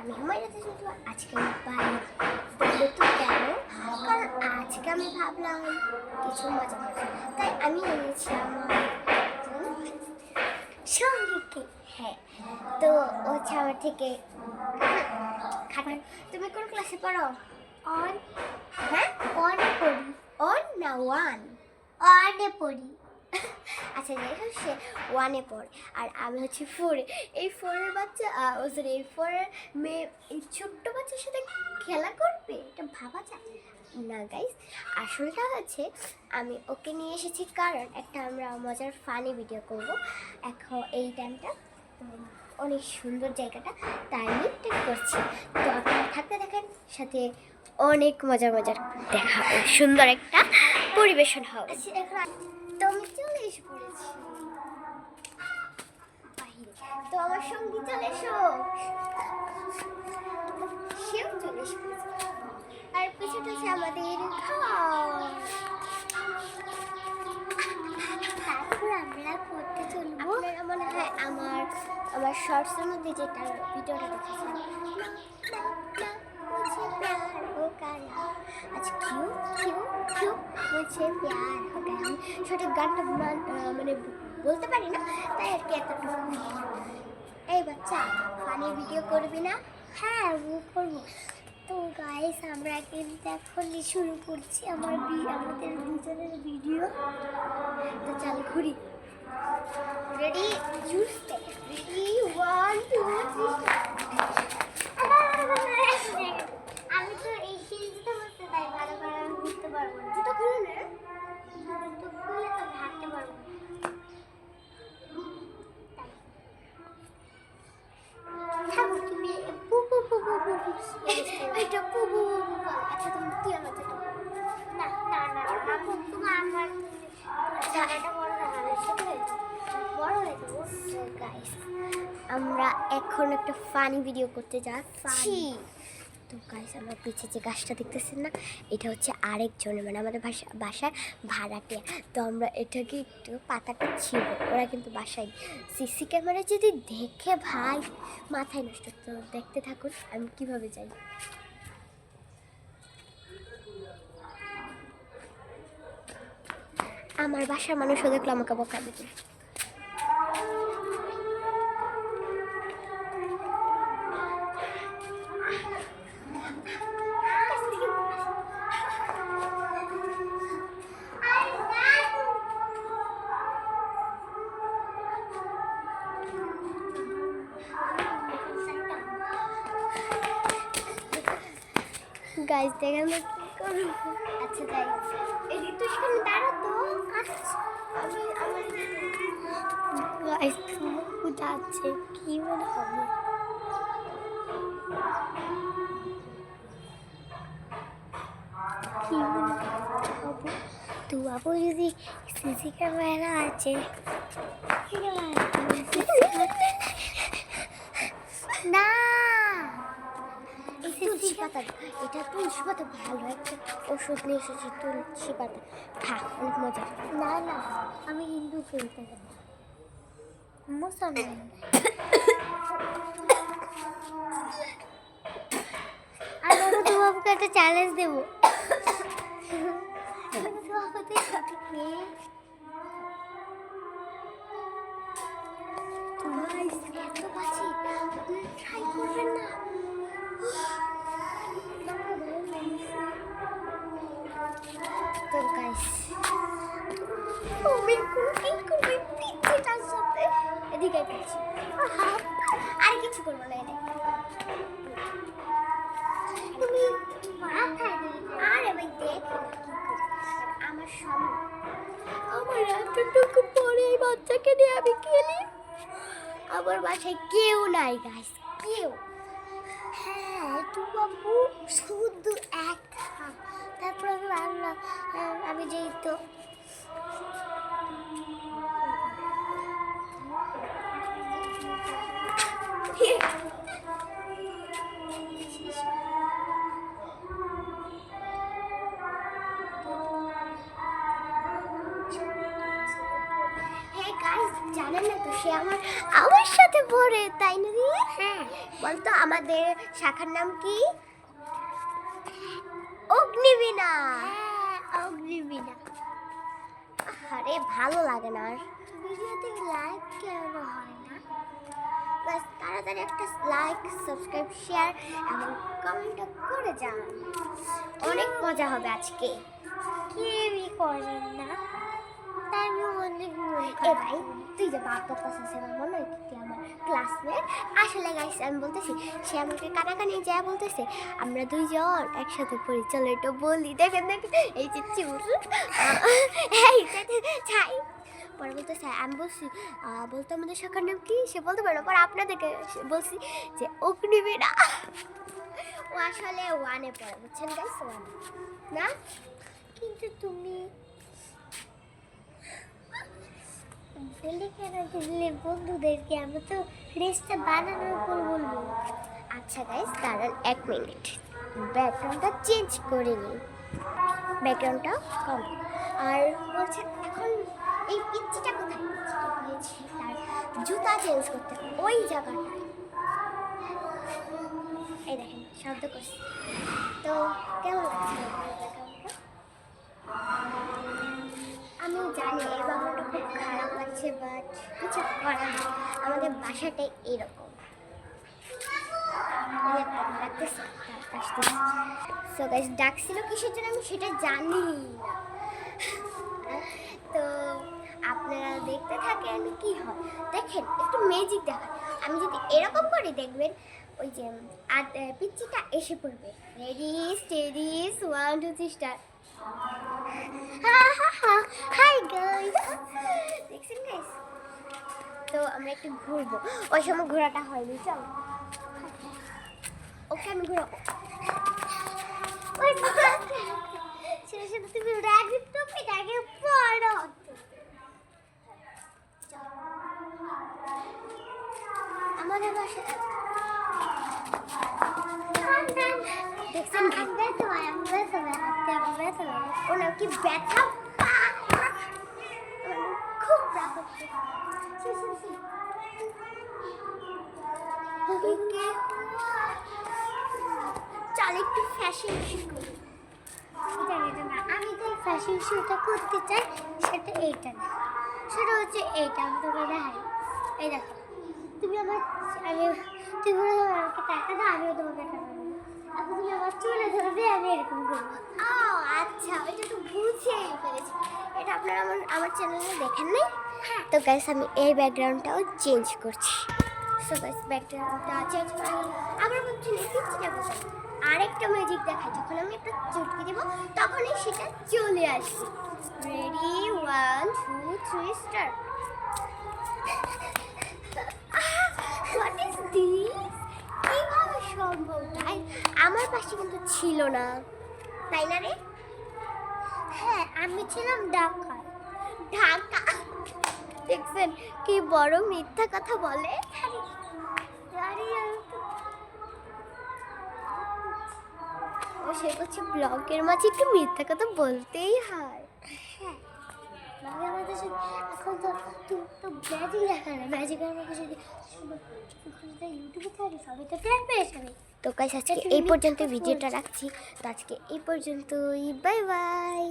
আমি হুমায়রা শুনতে আজকে আমি বাইরে বললো তো কেন, কারণ আজকে আমি ভাবলাম কিছু মজা মজা, তাই আমি এনেছি আমার সঙ্গীকে। হ্যাঁ, তো ও হচ্ছে আমার থেকে খাটা। তুমি কোন ক্লাসে পড়ো? অন। হ্যাঁ, অনে পড়ি। অন না ওয়ান? অনে পড়ি। আচ্ছা, যাই হোক, সে ওয়ানে পড়ে আর আমি হচ্ছে ফোরে। এই ফোরের বাচ্চা সরি, এই ফোরের মেয়ে এই ছোট্ট বাচ্চার সাথে খেলা করবে, এটা ভাবা যায় না গাইস। আসলটা হচ্ছে আমি ওকে নিয়ে এসেছি কারণ একটা আমরা মজার ফানি ভিডিও করব। এখন এই টাইমটা অনেক সুন্দর জায়গাটা, তাই আমি ঠিক করছি। তো আপনারা থাকতে থাকেন, সাথে অনেক মজার মজার দেখা হবে, সুন্দর একটা পরিবেশন হবে। তো আমি চলে এসে পড়েছি বাহিরে, তো আমার সঙ্গী চলে এসো। সেও চলে এসে পড়েছে আর পিছুটা হচ্ছে আমাদের ঘর। তারপর আমরা পড়তে চলবো। আপনারা মনে হয় আমার শর্টসের মধ্যে যেটা ভিডিওটা দেখেছেন, मुझे प्यार हो गया, আচ্ছা কিউ কিউ কিউ मुझे प्यार हो गया। আমি সঠিক গানটা মানে বলতে পারি না, তাই আর কি এতটুকু। এই বাচ্চা, ফানি ভিডিও করবি না? হ্যাঁ, ও করবো। তো গাইস, আমরা কিন্তু এখনই শুরু করছি আমাদের দুজনের ভিডিও। তো চল ঘুরি। রেডি? জুড়তে রেডি, 1 2 3। আমি তো এই জুতো বলতে তাই বারবার আমি ঘুরতে পারবো না। জুতো খুলে না, জুতো খুলে তো হাঁটতে পারবো না। থাকো তুমি, পু পু পু পু পু পু এটা পু পু পু পু। আচ্ছা, তুমি তুই আমার জুতো না না না, তুমি আমার জায়গাটা বড় দেখাবে, ছোট হয়ে যাবে, বড় হয়ে যাবো। গাইস, আমরা এখন একটা ফানি ভিডিও করতে যাচ্ছি। তো গাইস, আমার পিছে যে গাছটা দেখতেছেন না, এটা হচ্ছে আরেকজনের, মানে আমাদের বাসার ভাড়াটিয়া। তো আমরা এটাকে একটু পাতাটা ছিল, ওরা কিন্তু বাসায় সিসি ক্যামেরা যদি দেখে ভাই মাথায় নষ্ট। তো দেখতে থাকুন আমি কিভাবে যাই। আমার বাসার মানুষও দেখলো আমাকে বকা দিবে। গাইস, দেখেন না কি করবো। আচ্ছা, যাই এই ঋতু সেখানে দাঁড়া তো। আচ্ছা, আমি আমার গাইস যাচ্ছে, কি মনে হবে? কি মনে হবে? তো বাবু যদি সিসি ক্যামেরা আছে, না তুলসী পাতা, এটা তুলসী পাতা ভালো একটা ওষুধ নিয়ে এসেছি, তুলসী পাতা খা, অনেক মজা। না না, আমি হিন্দু খেলতে যাব, মুসলমান। আর তো বাবুকে একটা চ্যালেঞ্জ দেবো। এত বাঁচি, ট্রাই করবেন না। তো গাইস, আমি কুকিং করবি পিৎজাটার সাথে, এদিকে গেছি আর কিছু করবো না। এটা তুমি মাথায় দিই, আর আমি দেখ আমার সময়, আমার এতটুকু পরে এই বাচ্চাকে নিয়ে আমি খেলি। আমার বাসায় কেউ নাই গাইস, কেউ। হ্যাঁ, তু বাবু শুধু একা। তারপর আমি ভাবলাম আমি যেই তো জানেন না তো, সে আমার সাথে ভরে, তাই না রে? হ্যাঁ। বলতো আমাদের শাখার নাম কি? অগ্নিবীণা। হ্যাঁ, অগ্নিবীণা। আরে ভালো লাগে না আর ভিডিওতে লাইক কেন হয় না? বাস তাড়াতাড়ি একটা লাইক, সাবস্ক্রাইব, শেয়ার এবং কমেন্ট করে যান। অনেক মজা হবে আজকে। কেউই করেন না, তাই আমি অনেক এ ভাই তুই যে বাপ করতেছিস আমার মনে হয় কি আমার ক্লাসমেট। আসলে গাইস আমি বলতেছি, সে আমাকে কানাকানি যা বলতেছে আমরা দুইজন একসাথে পড়ি, চলো এটা বলি। দেখেন দেখেন এই যে চুর ছাই। পরে বলতেছে, আমি বলছি বলতে আমাদের শাখার নাম কি? সে বলতে পারলো। পরে আপনাদেরকে বলছি যে অগ্নিবীণা। ও আসলে ওয়ানে পড়ে, বুঝছেন গাইস, ওয়ানে না। কিন্তু তুমি বলি কেন দিলে বন্ধুদেরকে? আমরা তো রেসটা বানানোর পর বলবো। আচ্ছা গাইস দাঁড়ান 1 মিনিট, ব্যাকগ্রাউন্ডটা চেঞ্জ করে নিই। ব্যাকগ্রাউন্ডটা কম। আর বলছে এখন এই পিচ্চিটা কোথায়? তার জুতা চেঞ্জ করতে হবে ওই জায়গাটায়। এই দেখেন শব্দ করছে। তো কেমন লাগছে ব্যাকগ্রাউন্ডটা? আমি জানি এই বাংলাটা খুব খারাপ লাগছে, বাট কিছু করার নেই, আমাদের বাসাটাই এরকম। সো গাইস ডাকছিল কিসের জন্য আমি সেটা জানি না। তো আপনারা দেখতে থাকেন কি হয়। দেখেন একটু ম্যাজিক দেখায়। আমি যদি এরকম করি দেখবেন ওই যে আর পিচ্চিটা এসে পড়বে। Ready steady 1 2 3 start. Hi guys, দেখছেন গাইস? তো আমরা একটু ঘুরবো, ওই সময় ঘোরাটা হয়নি। চল ওকে আমি ঘুরাবো। ওই সেটা সেটা তুমি রাগি টপিটাকে পড়ো। আমাদের বাসা দেখছেন ওনার কি ব্যথা, খুব রাগ হচ্ছে। চল একটু ফ্যাশন শিখো। এটা না, আমি যে ফ্যাশন শোটা করতে চাই সেটা এইটা না, সেটা হচ্ছে এইটা। আমি তোমাকে দেখাই, এই দেখো তুমি আমার তুমি আমাকে টাকা দাও, আমিও তোমাকে টাকা দেবো। এখন তুমি আমার চুলে ধরবে, আমি এরকম করবো। ও আচ্ছা, এটা তো বুঝেই ফেলেছি। এটা আপনারা আমার চ্যানেলে দেখেন নাই? হ্যাঁ। তো গাইস আমি এই ব্যাকগ্রাউন্ডটাও চেঞ্জ করছি। সো গাইস ব্যাকগ্রাউন্ডটা চেঞ্জ করে আবার বলছি না পিচ্চিটা বোঝাই। আরেকটা ম্যাজিক দেখাই, যখন আমি একটা চটকে দেবো তখনই সেটা চলে আসবে। Ready 1 2 3 start. What is this? কিভাবে সম্ভব? তাই আমার পাশে কিন্তু ছিল না, তাই না রে? হ্যাঁ আমি ছিলাম ঢাকায়। ঢাকা দেখছেন কি বড় মিথ্যা কথা বলে। ও সে করছে ব্লগের মাঝে একটু মিথ্যা কথা বলতেই হয়। হ্যাঁ ব্লগের মাঝে এখন তো তুই তো ম্যাজিক দেখা না, ম্যাজিকের মধ্যে যদি ইউটিউবে থাকি সবাই তো ট্যাগ পেয়ে যাবে। তো গাইস আজকে এই পর্যন্ত ভিডিওটা রাখছি। তো আজকে এই পর্যন্তই, বাই বাই।